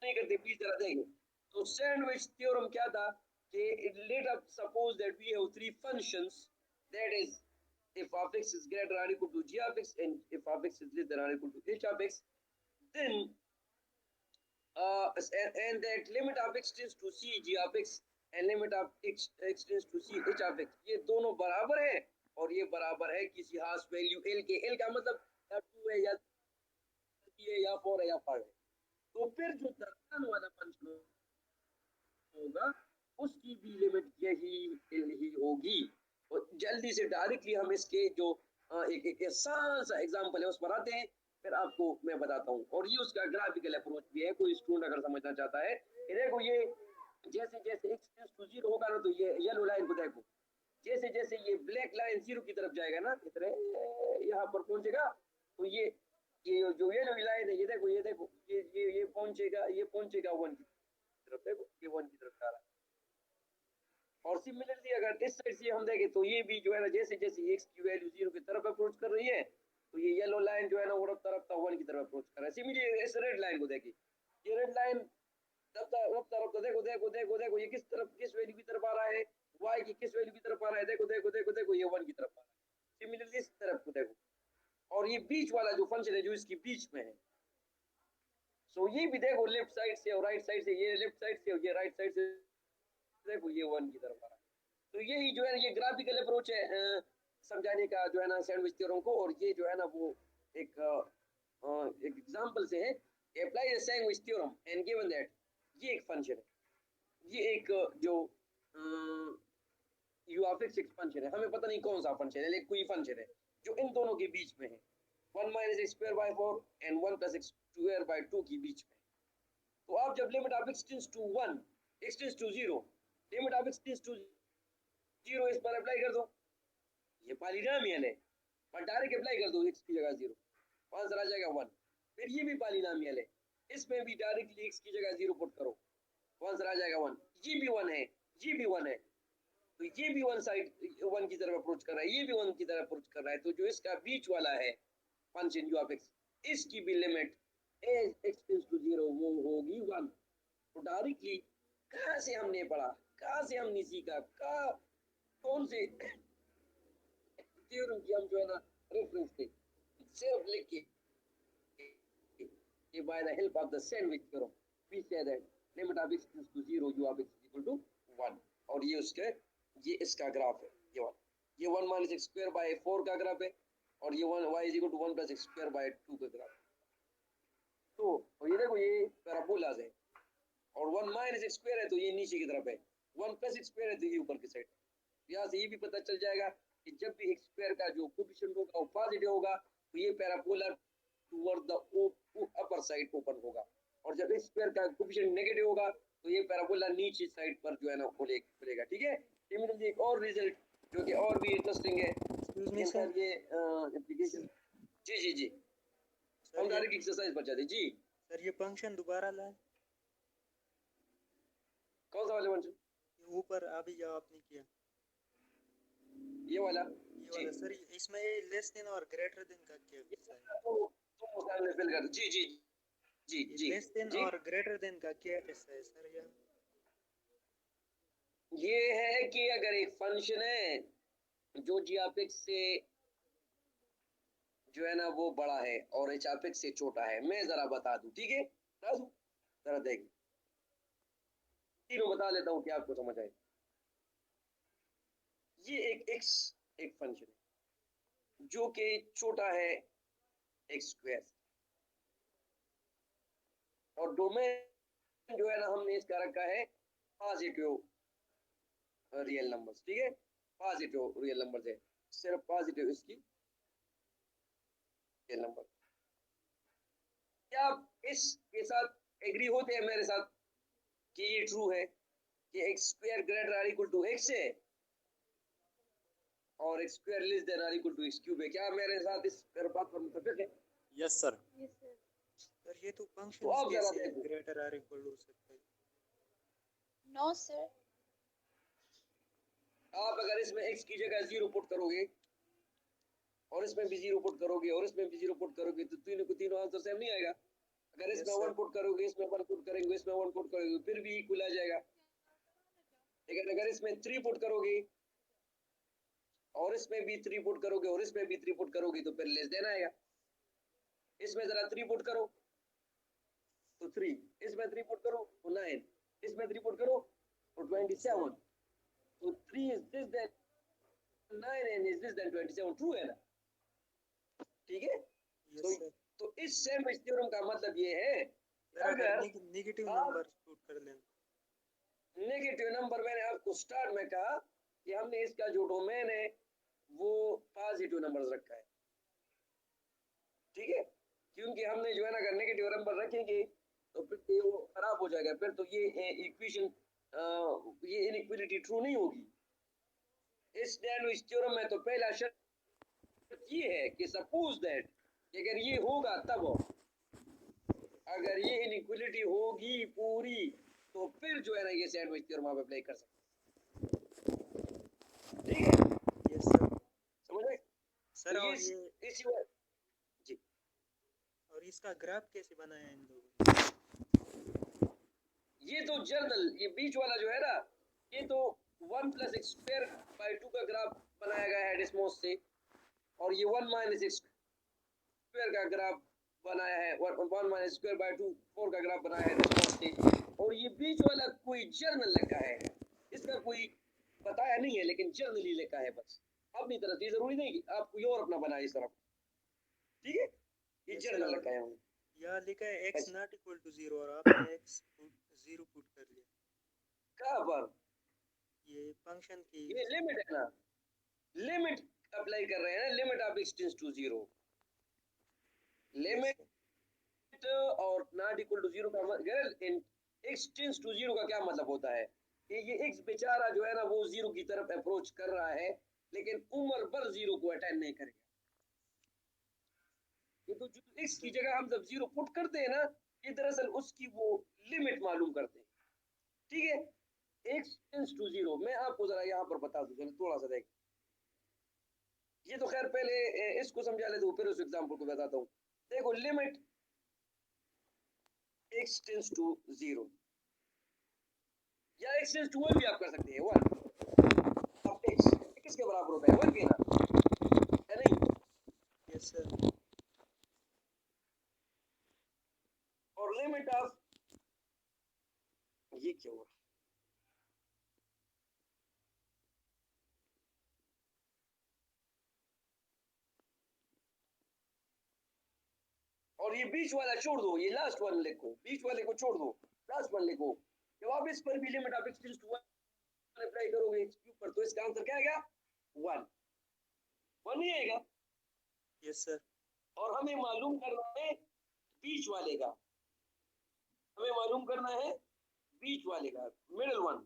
नहीं करते, प्लीज जरा देखें। तो सैंडविच थ्योरम क्या था कि let up suppose that we have three functions, that is if of x is greater or equal to g of x and if of x is less than or equal to h of x, then and that limit of x tends to c g of x and limit of x tends to c h of x, ये दोनों बराबर है और ये बराबर है किसी खास वैल्यू l के। l का मतलब या 2 है या 3 है या 4 है या 5 है। तो फिर जो दरमियान वाला फंक्शन होगा उसकी भी लिमिट यही ही होगी। और जल्दी से डायरेक्टली हम इसके जो एक एक आसान सा एग्जांपल है उस पर आते हैं, फिर आपको मैं बताता हूँ। और ये उसका ग्राफिकल अप्रोच भी है, कोई स्टूडेंट अगर समझना चाहता है। देखो ये जैसे जैसे x टेंड्स टू 0 होगा ना, तो ये येलो लाइन को देखो, जैसे जैसे ये ब्लैक लाइन 0 की तरफ जाएगा ना, इतने यहाँ पर पहुंचेगा, तो ये जो येलो लाइन है, ये देखो ये देखो ये पहुंचेगा 1 की तरफ, देखो ये 1 की तरफ जा रहा है। और सिमिलरली अगर इस साइड से हम देखें तो ये भी जो है ना, जैसे जैसे x की वैल्यू 0 की तरफ अप्रोच कर रही है, तो ये येलो लाइन जो है ना वो तरफ 1 की तरफ अप्रोच कर रहा है। सिमिलरली इस रेड लाइन को देखिए, ये रेड लाइन तरफ देखो देखो देखो देखो ये किस तरफ, किस वैल्यू की तरफ आ रहा है, y की किस वैल्यू की तरफ आ रहा है, देखो देखो देखो देखो ये 1 की तरफ आ रहा है। सिमिलरली इस तरफ को देखो, और ये बीच वाला जो फंक्शन है जो इसकी बीच में है, सो ये भी देखो लेफ्ट साइड से और राइट साइड से, ये लेफ्ट साइड से और ये राइट साइड से, देखो ये 1 की तरफ आ रहा है। तो यही जो है ना ये ग्राफिकल अप्रोच है समझाने का जो है ना सैंडविच थ्योरम को। और ये जो है ना वो एक एक एग्जांपल से है, apply the sandwich theorem and given that ये एक फंक्शन है, ये एक जो यू ऑफ एक्स फंक्शन है, हमें पता नहीं कौन सा फंक्शन है, लेकिन कोई फंक्शन है जो इन दोनों के बीच में है, 1 minus x square by 4 and 1 plus x square by 2 के बीच में। तो आप जब limit of x tends to 1 x tends to 0, limit of x tends to 0 इस पर अप्लाई कर दो, ये पॉलीनोमियल है, पर डायरेक्ट अप्लाई कर दो x की जगह 0, आंसर आ जाएगा 1। फिर ये भी पॉलीनोमियल है, इसमें भी डायरेक्टली x की जगह 0 पुट करो, आंसर आ जाएगा 1। ये भी 1 है, ये भी 1 है, तो ये भी 1 साइड 1 की तरफ अप्रोच कर रहा है, ये भी 1 की तरफ अप्रोच कर रहा है। तो जो इसका बीच वाला है फंक्शन u ऑफ x, इसकी भी लिमिट x टेंड्स टू 0 वो होगी 1। तो डायरेक्टली कहां से हमने पढ़ा, कहां से हमने सीखा, कौन से थ्योरम की हम जो है ना रेफरेंस थे, सिर्फ लिख के by the help of the sandwich theorem we say that limit of x tends to 0 u of x is equal to 1। और ये इसका ग्राफ है, ये 1 माइनस एक्स स्क्वायर बाय 4 का ग्राफ है, और ये 1 y is equal to 1 plus x square by 2 का ग्राफ। तो ये देखो ये पैराबोलाज है, और 1 माइनस एक्स स्क्वायर है तो ये नीचे की तरफ है, 1 प्लस एक्स स्क्वायर है तो ये ऊपर की साइड। यहाँ से ये भी पता चल जाएगा कि जब भी एक्स स्क्वायर का जो कोएफिशिएंट होगा वो पॉजिटिव होगा, तो ये parabola toward the upper side open होगा, और जब एक्स स्क्वायर का कोएफिशिएंट नेगेटिव होगा तो ये पैराबोला नीचे साइड पर जो है ना खुलेगा। ठीक है, सिमिलरली एक और रिजल्ट जो कि और भी इंटरेस्टिंग है, सर ये एप्लीकेशन। जी जी जी, हम डायरेक्ट एक्सरसाइज पर जाते जी। सर ये फंक्शन दोबारा लाए, कौन सा वाला फंक्शन? ऊपर अभी जो आपने किया ये वाला सर, इसमें लेस देन और ग्रेटर देन का क्या है? तो फिल कर जी जी जी जी लेस देन जी। और ग्रेटर देन का क्या है सर? ये है कि अगर एक फंक्शन है जो जी ऑफ एक्स से जो है ना वो बड़ा है और एच ऑफ एक्स से छोटा है, मैं जरा बता दूं, ठीक है जरा देख तीनों बता लेता हूं कि आपको समझ आए। ये एक फंक्शन है जो कि छोटा है एक्स स्क्वायर, और डोमेन जो है ना हमने इसका रखा है पॉजिटिव रियल नंबर्स। ठीक है, पॉजिटिव रियल नंबर्स है, सिर्फ पॉजिटिव इसकी रियल नंबर। क्या आप इसके साथ एग्री होते हैं मेरे साथ कि ये ट्रू है कि x square greater or equal to x है और x square less than or equal to x cube है? क्या मेरे साथ इस बात पर मुतफिक है? Yes sir. सर ये तो फंक्शन तो कैसे ग्रेटर आर इक्वल टू सकते हैं? No sir. आप अगर इसमें x की जगह 0 पुट करोगे और इसमें भी 0 पुट करोगे और इसमें भी 0 पुट करोगे तो तीनों को तीनों आंसर सेम नहीं आएगा। अगर Yes, इसमें sir. 1 पुट करोगे, इसमें 1 पुट करेंगे, इसमें 1 पुट करोगे, फिर भी इक्वल आ जाएगा। लेकिन अगर इसमें 3 पुट करोगे और इसमें भी 3 पुट करोगे और इसमें भी 3 पुट करोगे तो फिर लेस देन आएगा। इसमें जरा 3 पुट करो तो 3, इसमें 3 पुट करो तो 9, इसमें 3 पुट करो तो 27। तो 3 is this then 9 and is this then 27, true है ना? ठीक है। Yes, तो sir. तो इस सैंडविच थ्योरम का मतलब ये है सर अगर अगर नेगेटिव आप नंबर पुट कर लें नेगेटिव नंबर, मैंने आपको स्टार्ट में कहा कि हमने इसका जो डोमेन है वो पॉजिटिव नंबर्स रखा है, ठीक है। क्योंकि हमने जो है ना अगर नेगेटिव नंबर रखेंगे तो फिर ये वो खराब हो जाएगा, फिर तो ये इक्वेशन ये इनइक्वालिटी ट्रू नहीं होगी। इस सैंडविच थ्योरम में तो पहला शर्त ये है कि सपोज दैट अगर ये होगा तब हो, अगर ये इनइक्वालिटी होगी पूरी तो फिर जो है ना ये सैंडविच थ्योरम आप अप्लाई कर सकते हैं, ठीक है। यस सर समझ रहे? सर तो और ये ये इसी वजह जी और इसका ग्राफ कैसे बनाया इन लोगों ये तो जर्नल ये बीच वाला जो है ना ये तो 1 + x² का ग्राफ बनाया गया है डिस्मोस से, और ये 1 - x² का ग्राफ बनाया है 1 - x²/2 4 का ग्राफ बनाया है डिस्मोस से, और ये बीच वाला कोई जर्नल लिखा है, इसका कोई बताया नहीं है लेकिन जर्नल ही लिखा है बस। अपनी तरफ से जरूरी नहीं कि आप कोई और अपना बनाए इस तरफ, ठीक है। ये Yes, जर्नल sir. लिखा है हमने। यहाँ लिखा है x अच्छा। नॉट इक्वल टू 0 और आपने x 0 पुट कर लिया। कहाँ पर? ये फंक्शन की ये लिमिट है ना, लिमिट अप्लाई कर रहे हैं ना, limit of x tends to 0, limit और नॉट इक्वल टू 0 का मतलब इन x टेंड्स टू 0 का क्या मतलब होता है कि ये x बेचारा जो है ना वो 0 की तरफ अप्रोच कर रहा है लेकिन उम्र भर 0 को अटेंड नहीं करेगा। ये तो x की जगह हम जब 0 पुट करते हैं ना ये दरअसल उसकी वो लिमिट मालूम करते हैं, ठीक है। x टेंड्स टू 0 मैं आपको जरा यहाँ पर बता दूं, थोड़ा सा देख, ये तो खैर पहले इसको समझा ले तो फिर उस एग्जांपल को बताता हूँ। देखो लिमिट x टेंड्स टू 0 या x टेंड्स टू 1 भी आप कर सकते हैं, 1 अब x किसके बराबर होता है 1 के ना, है नहीं? यस सर और लिमिट ऑफ ये क्या हुआ, और ये बीच वाला छोड़ दो, ये लास्ट वन लिखो, बीच वाले को छोड़ दो, लास्ट वन लिखो। जब आप इस पर भी limit of x tends to 1 apply करोगे x क्यूब पर तो इसका आंसर क्या आएगा 1 1 ही आएगा। यस सर और हमें मालूम करना है बीच वाले का, हमें मालूम करना है बीच वाले का मिडिल वन।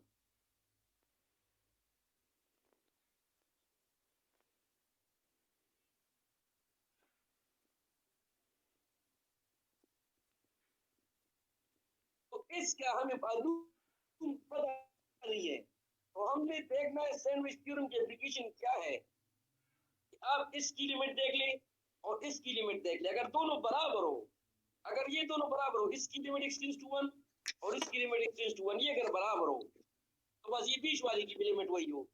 तो इसका हमें मालूम पता नहीं है, तो हमने देखना है सैंडविच थ्योरम की एप्लीकेशन क्या है। आप इसकी लिमिट देख ले और इसकी लिमिट देख ले, अगर दोनों बराबर हो, अगर ये दोनों बराबर हो, इसकी लिमिट x टेंड्स टू 1 और इसकी लिमिट x टेंड्स टू 1, ये अगर बराबर हो तो बस ये बीच वाले की भी लिमिट वही हो,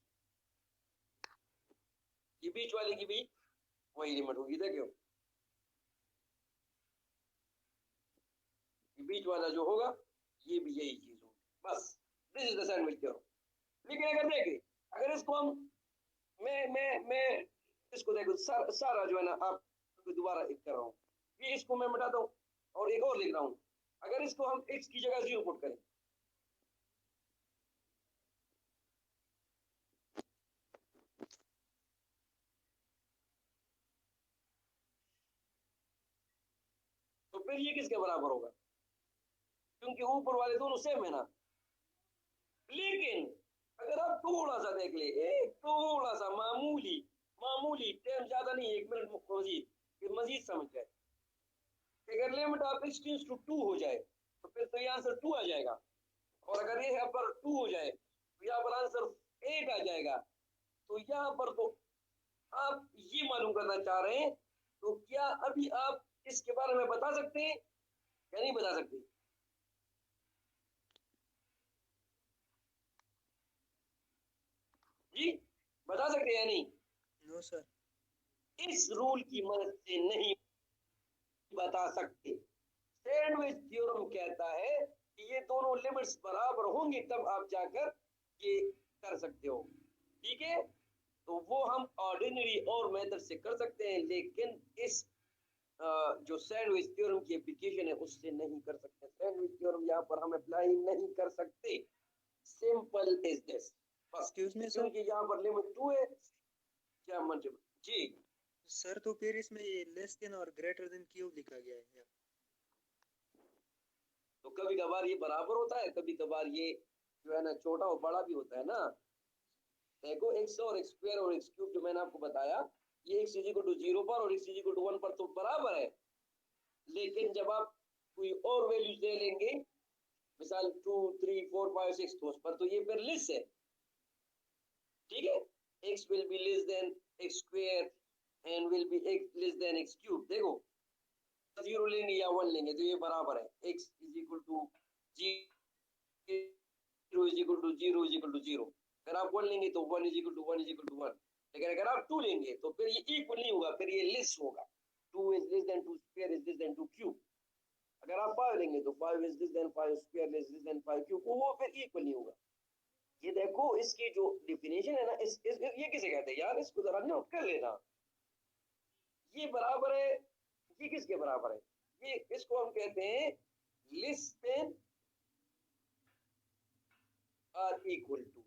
ये बीच वाले की भी वही लिमिट होगी। देखो ये बीच वाला जो होगा ये भी यही चीज होगी, बस this is the sandwich theorem. लेकिन अगर देखें, अगर इसको हम मैं इसको देखो सारा जो है ना आपको दोबारा एक कर रहा हूँ, ये इसको मैं मिटाता हूँ और एक और लिख रहा हूँ। अगर इसको हम x की जगह 0 पुट करें तो फिर ये किसके बराबर होगा, क्योंकि ऊपर वाले दोनों सेम है ना। लेकिन अगर आप थोड़ा सा देख ले, एक थोड़ा सा मामूली मामूली टाइम ज्यादा नहीं, 1 मिनट मजीद, फिर मजीद समझ जाए, अगर limit of x tends to 2 हो जाए तो फिर तो ये आंसर 2 आ जाएगा, और अगर ये यहाँ पर 2 हो जाए तो यहाँ पर आंसर 8 आ जाएगा। तो यहाँ पर तो आप ये मालूम करना चाह रहे हैं, तो क्या अभी आप इसके बारे में बता सकते हैं क्या नहीं बता सकते? जी बता सकते हैं या नहीं? No sir. इस रूल की मदद से नहीं बता सकते। सैंडविच थ्योरम कहता है कि ये दोनों लिमिट्स बराबर होंगी तब आप जाकर ये कर सकते हो। ठीक है, तो वो हम ऑर्डिनरी और मेथड से कर सकते हैं, लेकिन इस जो सैंडविच थ्योरम की एप्लीकेशन है उससे नहीं कर सकते। सैंडविच थ्योरम यहाँ पर हम अप्लाई नहीं कर सकते। सिंपल इज दिस बस, एक्सक्यूज मी सर। क्योंकि यहाँ पर लिमिट 2 है। क्या मतलब जी? सर तो फिर इसमें ये लेस देन और ग्रेटर देन क्यों लिखा गया है यार? तो कभी कभार ये बराबर होता है, कभी कभार ये जो है ना छोटा और बड़ा भी होता है ना। देखो x और x स्क्वायर और x क्यूब जो मैंने आपको बताया, ये x इज इक्वल टू 0 पर और x इज इक्वल टू 1 पर तो बराबर है। लेकिन जब आप कोई और वैल्यूज ले लेंगे, मिसाल 2 3 4 5 6, तो उस पर तो ये फिर लेस है। ठीक है, x will be less than x square and will be x less than x cube. देखो 0 लेंगे या 1 लेंगे तो ये बराबर है। x is equal to 0 is equal to 0 is equal to 0। अगर आप 1 लेंगे तो 1 is equal to 1 is equal to 1। लेकिन अगर आप 2 लेंगे तो फिर ये इक्वल नहीं होगा, फिर ये लेस होगा। 2 is less than 2 square is less than 2 cube. अगर आप 5 लेंगे तो 5 is less than 5 square is less than 5 cube, वो फिर इक्वल नहीं होगा। ये देखो इसकी जो डिफिनेशन है ना, ये किसे कहते हैं यार? इसको जरा नोट कर लेना। ये बराबर है, ये किसके बराबर है? ये इसको हम कहते हैं less than or equal to.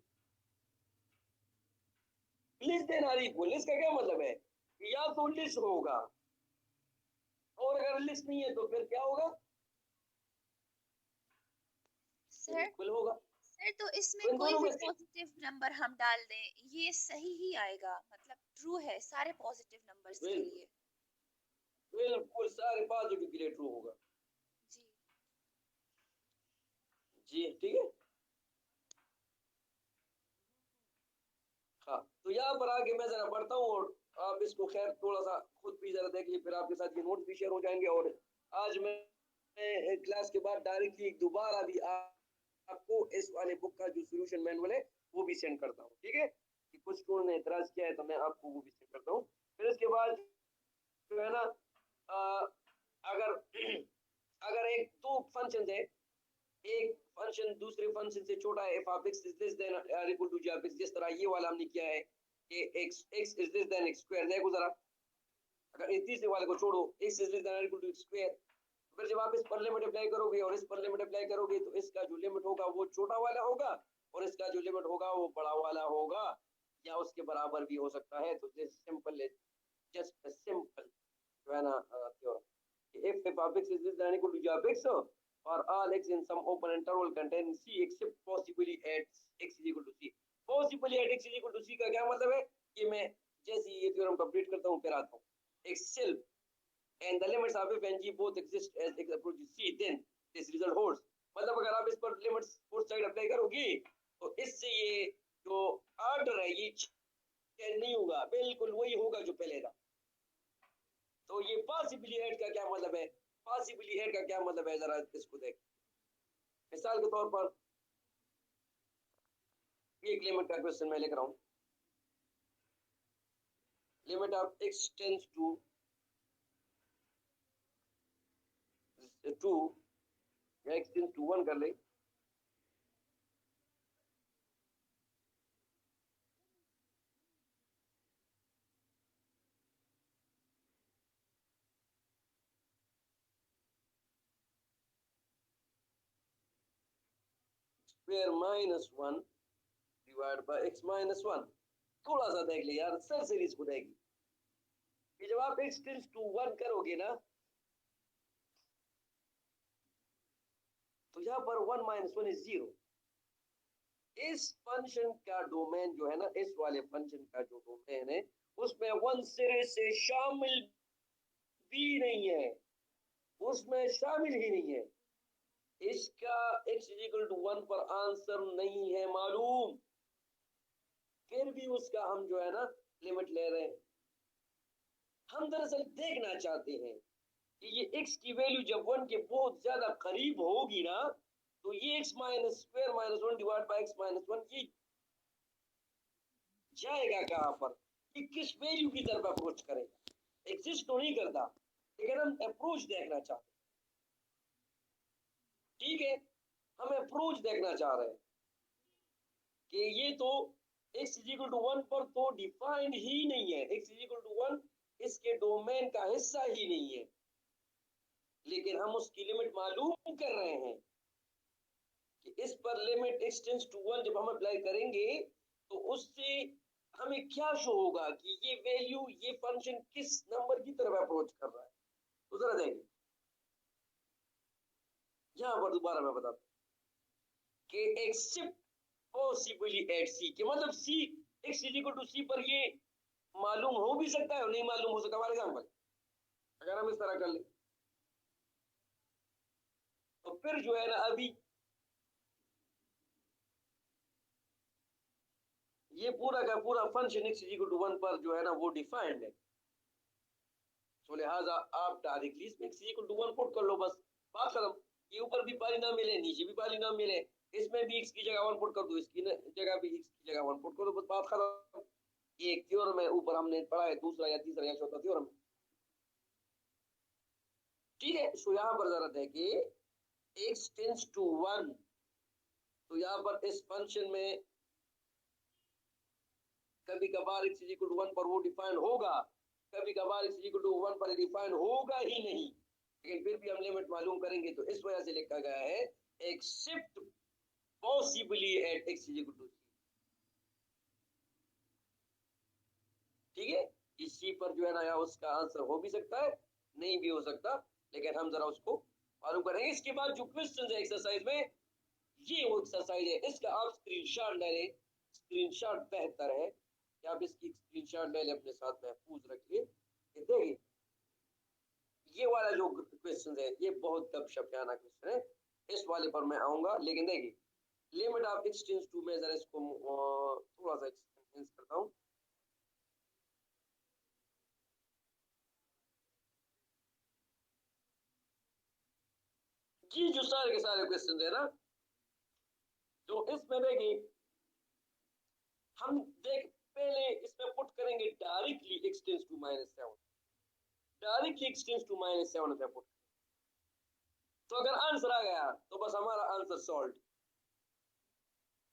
Less than or equal, इसका क्या मतलब है? या तो लेस होगा, और अगर लेस नहीं है तो फिर क्या होगा? सर इक्वल होगा। सर तो इसमें तो इन कोई दोनों भी में से पॉजिटिव नंबर हम डाल दें ये सही ही आएगा, मतलब ट्रू है सारे पॉजिटिव नंबर्स के बिल्कुल लिए। बिल्कुल सारे पॉजिटिव के लिए ट्रू होगा। जी। जी ठीक है। हाँ, तो यहाँ पर आगे मैं जरा पढ़ता हूँ और आप इसको खैर थोड़ा सा खुद भी जरा देख लीजिए, फिर आपके साथ ये नोट्स भी शेयर हो जाएंगे। और आज मैं क्लास के बाद डायरेक्टली दोबारा भी आपको इस वाले बुक का जो सोल्यूशन मैनुअल है वो भी सेंड करता हूँ। ठीक है, कि कुछ स्टूडेंट ने एतराज किया है तो मैं आपको वो भी सेंड करता हूँ। फिर इसके बाद जो है ना, अगर अगर एक दो फंक्शन है, एक फंक्शन दूसरे फंक्शन से छोटा है, if x is less than or equal to g of x, जिस तरह ये वाला हमने किया है कि x is less than x square। देखो जरा, अगर इस तीसरे वाले को छोड़ो, x is less than or equal to x square, फिर जब आप इस पर लिमिट अप्लाई करोगे और इस पर लिमिट अप्लाई करोगे तो इसका जो लिमिट होगा वो छोटा वाला होगा और इसका जो लिमिट होगा वो बड़ा वाला होगा, या उसके बराबर भी हो सकता है। तो दिस सिंपल है, जस्ट सिंपल जो है ना theorem. if of x is less than or equal to g of x or all x in some open interval containing c except possibly at x is equal to c। possibly at x is equal to c का क्या मतलब है? कि मैं जैसे ये theorem complete करता हूँ फिर आता हूँ। Excel and the limits of f and g both exist as x approaches c, then this result holds। मतलब अगर आप इस पर लिमिट्स बोथ साइड अप्लाई करोगी तो इससे ये जो ऑर्डर है ये चेंज नहीं होगा, बिल्कुल वही होगा जो पहले था। तो ये पॉसिबली एड का क्या मतलब है? पॉसिबली एड का क्या मतलब है, जरा इसको देख। मिसाल के तौर पर एक लिमिट का क्वेश्चन मैं लिख रहा हूं, limit of x tends to 2 या x टेंड्स टू 1 कर ले। Square minus 1 divide by x minus 1। थोड़ा सा देख ले यार, सर सीरीज को देख कि जब आप x टेंड्स टू 1 करोगे ना तो यहाँ पर 1 माइनस 1 इज 0। इस फंक्शन का डोमेन जो है ना, इस वाले फंक्शन का जो डोमेन है उसमें 1 सिरे से शामिल भी नहीं है, उसमें शामिल ही नहीं है। इसका x इक्वल टू 1 पर आंसर नहीं है मालूम, फिर भी उसका हम जो है ना लिमिट ले रहे हैं। हम दरअसल देखना चाहते हैं कि ये x की वैल्यू जब 1 के बहुत ज्यादा करीब होगी ना, तो ये x minus square minus 1 divide by x minus 1 ये जाएगा कहां पर, कि किस वैल्यू की तरफ अप्रोच करेगा। एग्जिस्ट तो नहीं करता, लेकिन हम अप्रोच देखना चाहते हैं। ठीक है, हम अप्रोच देखना चाह रहे हैं कि ये तो x इज इक्वल टू 1 पर तो डिफाइंड ही नहीं है, x इज इक्वल टू 1 इसके डोमेन का हिस्सा ही नहीं है, लेकिन हम उसकी लिमिट मालूम कर रहे हैं कि इस पर लिमिट x टेंड्स टू 1 जब हम अप्लाई करेंगे तो उससे हमें क्या शो होगा कि ये वैल्यू, ये फंक्शन किस नंबर की तरफ अप्रोच कर रहा है। तो जरा देखें, यहां पर दोबारा मैं बताता हूं कि एक्सेप्ट पॉसिबली एट सी, के मतलब सी x इज इक्वल टू सी पर ये मालूम हो भी सकता है और नहीं मालूम हो सकता। हमारे एग्जाम्पल अगर हम इस तरह कर ले तो फिर जो है ना, अभी ये पूरा का पूरा function x is equal to 1 पर जो है ना वो डिफाइंड है। तो लिहाजा आप डायरेक्टली इसमें x इक्वल टू 1 पुट कर लो, बस बात खत्म। ये ऊपर भी पॉलीनॉम मिले, नीचे भी पॉलीनॉम मिले, इसमें भी x की जगह 1 पुट कर दो, इसकी जगह भी x की जगह 1 पुट कर दो, बस बात खत्म। ये एक थ्योरम है, ऊपर हमने पढ़ा है दूसरा या तीसरा या चौथा थ्योरम। ठीक है, सो यहाँ पर जरा देखिए x टेंड्स टू 1, तो यहाँ पर इस फंक्शन में कभी कभार x इक्वल टू 1 पर वो डिफाइन होगा, कभी कभार x इक्वल टू 1 पर डिफाइन होगा ही नहीं, लेकिन फिर भी हम लिमिट मालूम करेंगे। तो इस वजह से लिखा गया है except possibly at x equal to C. ठीक है, इस सी पर जो है ना या उसका आंसर हो भी सकता है, नहीं भी हो सकता, लेकिन हम जरा उसको मालूम करेंगे। इसके बाद जो क्वेश्चन है एक्सरसाइज में, ये वो एक्सरसाइज है, इसका आप स्क्रीनशॉट ले लें। स्क्रीनशॉट बेहतर है कि आप इसकी स्क्रीनशॉट ले लें, अपने साथ महफूज रखिए। देखिए ये वाला जो क्वेश्चन है ये बहुत गपशप जाना क्वेश्चन है, इस वाले पर मैं आऊंगा। लेकिन देखिए limit of x tends to, मैं जरा इसको थोड़ा सा एक्सटेंड करता हूँ। ये जो सारे के सारे क्वेश्चन है ना, तो इसमें देखिए हम देख पहले इसमें पुट करेंगे directly x tends to -7, directly x tends to -7 पे पुट। तो अगर आंसर आ गया तो बस हमारा आंसर सॉल्व।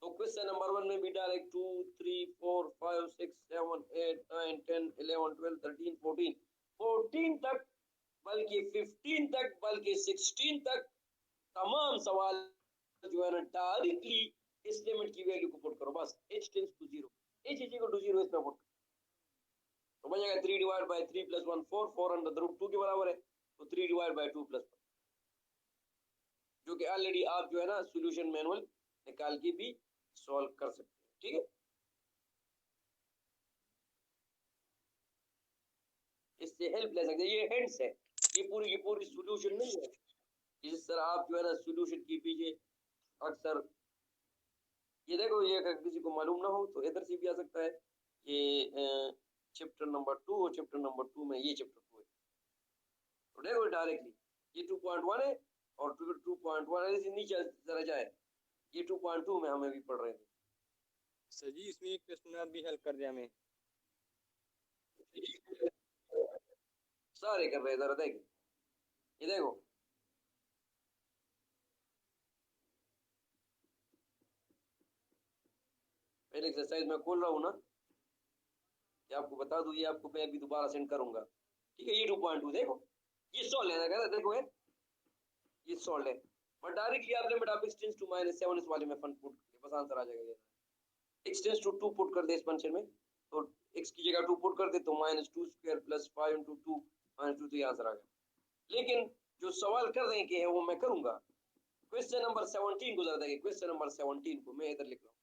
तो क्वेश्चन नंबर 1 में भी डायरेक्ट 2 3 4 5 6 7 8 9 10 11 12 13 14 14 तक, बल्कि 15 तक, बल्कि 16 तक तमाम सवाल जो है ना डायरेक्टली इस लिमिट की वैल्यू को पुट करो, बस h tends to 0, h is equal to 0 इसमें पुट। तो बन जाएगा 3 divide by 3 plus 1 4, 4 under the root 2 के बराबर है, तो 3 डिवाइड बाय 2 प्लस 1, जो कि ऑलरेडी आप जो है ना सॉल्यूशन मैनुअल निकाल के भी सॉल्व कर सकते हैं। ठीक है, इससे हेल्प ले सकते हैं, ये हिंट्स है, ये पूरी की पूरी सॉल्यूशन नहीं है। जिस तरह आप जो है ना सॉल्यूशन के पीछे अक्सर ये देखो, ये अगर किसी को मालूम ना हो तो इधर से भी आ सकता है। ये चैप्टर नंबर 2 और चैप्टर नंबर 2 में ये चैप्टर 2 है, तो देखो डायरेक्टली ये 2.1 है और 2.1 नीचे जरा जाए, ये 2.2 में हमें भी पढ़ रहे थे। सर जी इसमें एक क्वेश्चन आप भी हेल्प कर दिया हमें। सारे कर रहे हैं, जरा देखिए, ये देखो पहले एक्सरसाइज में खोल रहा हूँ ना, ये आपको बता दूं, ये आपको मैं अभी दोबारा सेंड करूंगा। ठीक है, ये 2.2 देखो, ये सॉल्व है, देखो है ये सॉल्व है, बट डायरेक्टली आप limit of x tends to -7 इस वाले में फन पुट करिए, बस आंसर आ जाएगा। ये x टेंड्स टू 2 पुट कर दे इस फंक्शन में, तो x की जगह 2 पुट कर दे तो -2 स्क्वायर प्लस 5 × 2 -2, तो ये आंसर आ गया। लेकिन जो सवाल कर रहे हैं वो मैं करूंगा। क्वेश्चन नंबर 17 को जरा देखिए, क्वेश्चन नंबर 17 को मैं इधर लिख रहा हूँ।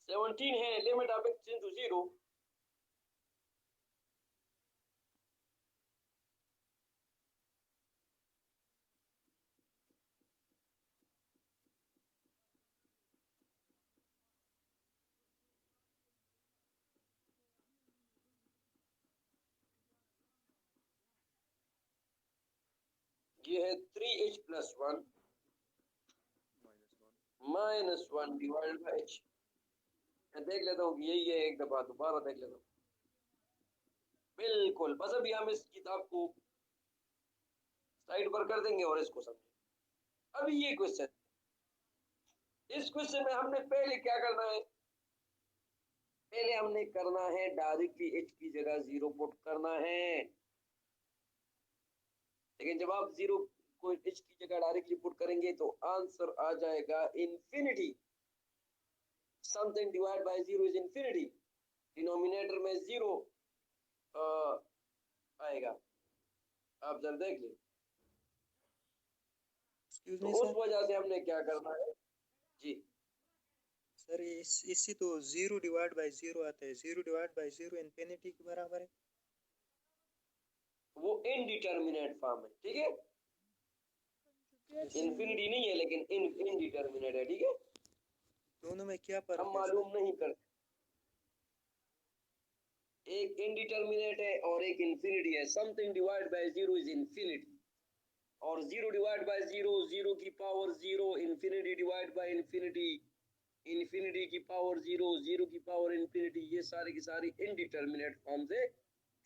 सेवनटीन है, limit of x tends to 0, ये है 3h plus 1 minus 1 divide by h। मैं देख लेता हूँ कि यही है, एक दफा दोबारा देख लेता हूँ। बिल्कुल, बस अभी हम इस किताब को साइड पर कर देंगे और इसको समझें। अभी ये क्वेश्चन, इस क्वेश्चन में हमने पहले क्या करना है, पहले हमने करना है डायरेक्टली h की जगह 0 पुट करना है। लेकिन जब आप 0 को h की जगह डायरेक्टली पुट करेंगे तो आंसर आ जाएगा infinity. Something divide by 0 is infinity. Denominator में 0 आएगा, आप जरा देख लें। एक्सक्यूज तो मी उस सर। वजह से हमने क्या करना है जी। सर इससे तो 0 डिवाइड बाई 0 आता है। 0 डिवाइड बाई 0 इन्फिनिटी के बराबर है। वो इनडिटर्मिनेट फॉर्म है, ठीक है। इंफिनिटी नहीं है लेकिन इनडिटर्मिनेट है, ठीक है। दोनों में क्या हम फर्क है सर? मालूम नहीं करते, एक इनडिटर्मिनेट है और एक इंफिनिटी है। Something divide by 0 is infinity, और 0 डिवाइड बाय 0 0 की power 0, infinity divide by infinity infinity की पावर 0 0 की पावर इंफिनिटी। ये सारी की सारी इनडिटर्मिनेट फॉर्म्स है,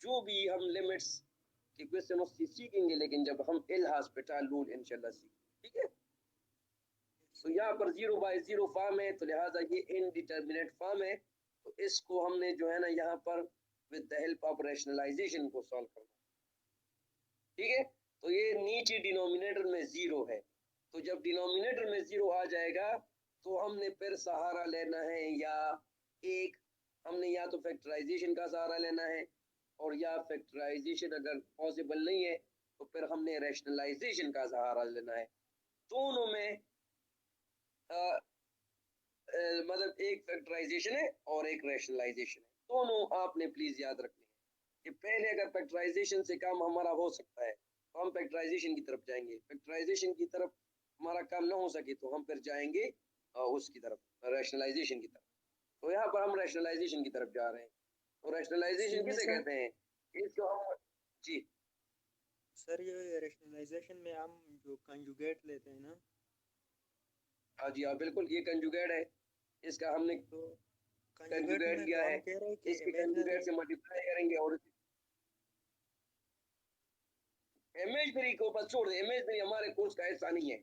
जो भी हम लिमिट्स के क्वेश्चन उससे सीखेंगे, लेकिन जब हम एल हॉस्पिटल रूल इंशाल्लाह सीखेंगे, ठीक है। तो यहाँ पर 0 बाय 0 फॉर्म है, तो लिहाजा ये इनडिटर्मिनेट फॉर्म है। तो इसको हमने जो है ना यहाँ पर with the help of rationalization को सॉल्व करना, ठीक है। तो ये नीचे डिनोमिनेटर में 0 है, तो जब डिनोमिनेटर में 0 आ जाएगा तो हमने फिर सहारा लेना है, या एक हमने या तो फैक्टराइजेशन का सहारा लेना है, और या फैक्टराइजेशन अगर पॉसिबल नहीं है तो फिर हमने रैशनलाइजेशन का सहारा लेना है। दोनों में मतलब एक फैक्टराइजेशन है और एक रैशनलाइजेशन है, दोनों आपने प्लीज याद रखने हैं कि पहले अगर फैक्टराइजेशन से काम हमारा हो सकता है तो हम फैक्टराइजेशन की तरफ जाएंगे, फैक्टराइजेशन की तरफ हमारा काम ना हो सके तो हम फिर जाएंगे उसकी तरफ, रैशनलाइजेशन की तरफ। तो यहाँ पर हम रैशनलाइजेशन की तरफ जा रहे हैं। तो रैशनलाइजेशन किसे कहते हैं, इसको हम जी सर ये रैशनलाइजेशन में हम जो कंजुगेट लेते हैं ना, हाँ जी हाँ बिल्कुल, ये कंजुगेट है, इसका हमने तो कंजुगेट कंजुगेट में लिया तो है, हम कह रहे हैं कि इसके इमेजिनरी। कंजुगेट से मल्टीप्लाई करेंगे और इमेजनरी को बस छोड़ दे, इमेजनरी हमारे कोर्स का हिस्सा नहीं है।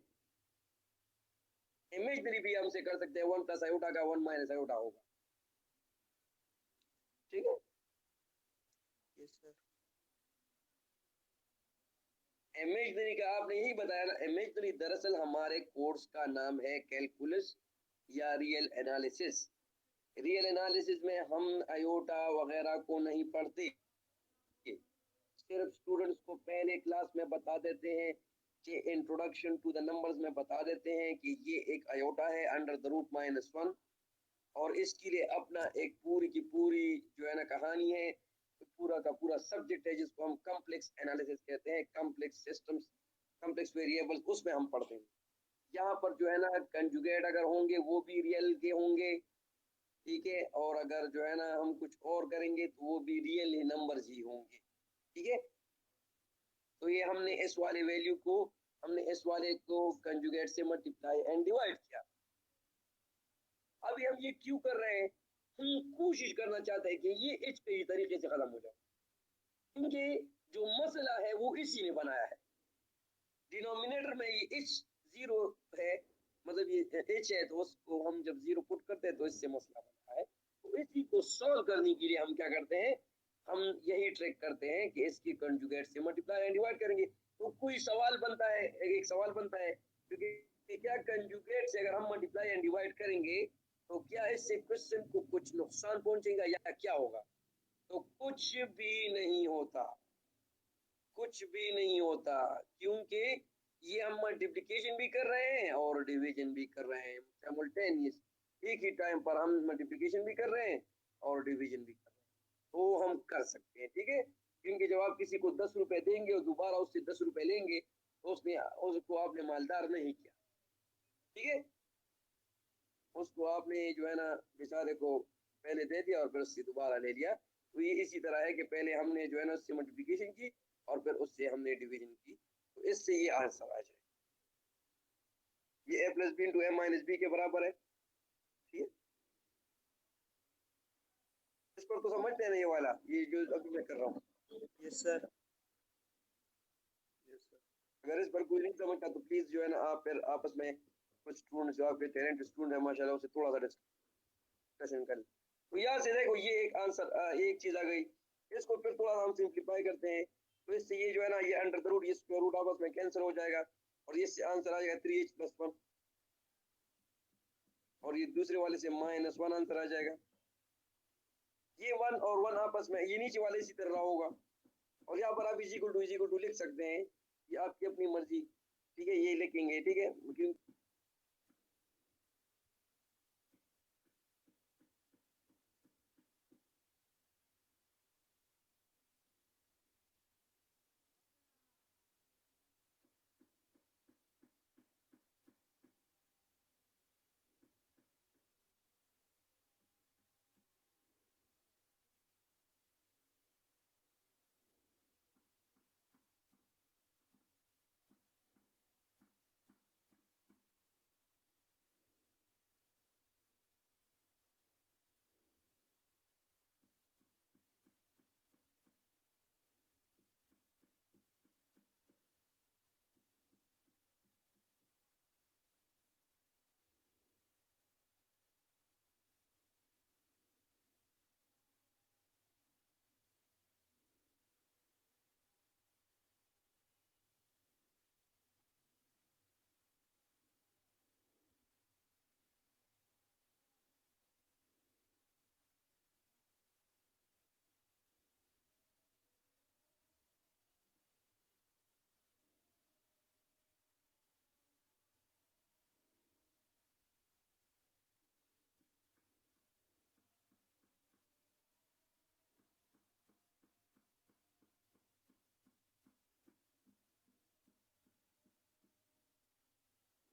इमेजनरी भी हमसे कर सकते हैं, 1 प्लस आयोटा का 1 माइनस आयोटा होगा, ठीक है। Yes sir. इमेजनरी का आपने यही बताया ना, इमेजनरी दरअसल हमारे कोर्स का नाम है कैलकुलस या रियल एनालिसिस। रियल एनालिसिस में हम आयोटा वगैरह को नहीं पढ़ते, सिर्फ स्टूडेंट्स को पहले क्लास में बता देते हैं कि इंट्रोडक्शन टू द नंबर्स में बता देते हैं कि ये एक आयोटा है अंडर द रूट -1, और इसके लिए अपना एक पूरी की पूरी जो है ना कहानी है, पूरा का पूरा सब्जेक्ट है जिसको हम कॉम्प्लेक्स एनालिसिस कहते हैं, कॉम्प्लेक्स सिस्टम्स, कॉम्प्लेक्स वेरिएबल्स, उसमें हम पढ़ते हैं। यहाँ पर जो है ना कंजुगेट अगर होंगे वो भी रियल के होंगे, ठीक है, और अगर जो है ना हम कुछ और करेंगे तो वो भी रियल ही नंबर्स ही होंगे, ठीक है। तो ये हमने इस वाले वैल्यू को, हमने इस वाले को कंजुगेट से मल्टीप्लाई एंड डिवाइड किया। अभी हम ये क्यों कर रहे हैं, हम कोशिश करना चाहते हैं कि ये इस पे तरीके से खत्म हो जाए, क्योंकि जो मसला है वो इसी ने बनाया है। डिनोमिनेटर में ये h 0 है, मतलब ये h है, तो उसको हम जब 0 पुट करते हैं तो इससे मसला बनता है। तो इसी को सॉल्व करने के लिए हम क्या करते हैं, हम यही ट्रिक करते हैं कि इसकी कंजुगेट से मल्टीप्लाई एंड डिवाइड करेंगे। तो कोई सवाल बनता है, एक सवाल बनता है, क्योंकि क्या कंजुगेट से अगर हम मल्टीप्लाई एंड डिवाइड करेंगे तो क्या इससे क्वेश्चन को कुछ नुकसान पहुंचेगा या क्या होगा? तो कुछ भी नहीं होता, कुछ भी नहीं होता, क्योंकि ये हम मल्टीप्लिकेशन भी कर रहे हैं और डिवीजन भी कर रहे हैं साइमल्टेनियस, एक ही टाइम पर हम मल्टीप्लिकेशन भी कर रहे हैं और डिवीजन भी कर रहे हैं, तो हम कर सकते हैं, ठीक है। क्योंकि जब आप किसी को 10 रुपए देंगे और दोबारा उससे 10 रुपए लेंगे तो उसको आपने मालदार नहीं किया, ठीक है। उसको आपने जो है ना बेचारे को पहले दे दिया और फिर उससे दोबारा ले लिया। तो ये इसी तरह है कि पहले हमने जो है ना उससे मल्टीप्लिकेशन की और फिर उससे हमने डिवीजन की, तो इससे ये आंसर आ जाए, ये a plus B into m minus B के बराबर है। ठीक है, इस पर तो समझते हैं ना, ये वाला ये जो अभी मैं कर रहा हूँ। Yes sir. अगर इस पर कोई नहीं समझता तो प्लीज जो है ना आप फिर आपस में कुछ स्टूडेंट्स जो आपके टैलेंट स्टूडेंट है माशाल्लाह उससे थोड़ा सा डिस्कशन कर लें। तो यहाँ से देखो ये एक आंसर एक चीज आ गई, इसको फिर थोड़ा सा हम सिंप्लीफाई करते हैं, तो इससे ये जो है ना ये अंडर द रूट ये स्क्वायर रूट आपस में कैंसिल हो जाएगा और ये आंसर आ जाएगा 3h प्लस 1 और ये दूसरे वाले से -1 आंसर आ जाएगा। ये 1 और 1 आपस में ये नीचे वाले इसी तरह होगा और यहाँ पर आप इज इक्वल टू लिख सकते हैं, ये आपकी अपनी मर्जी। ठीक है, ये लिखेंगे, ठीक है,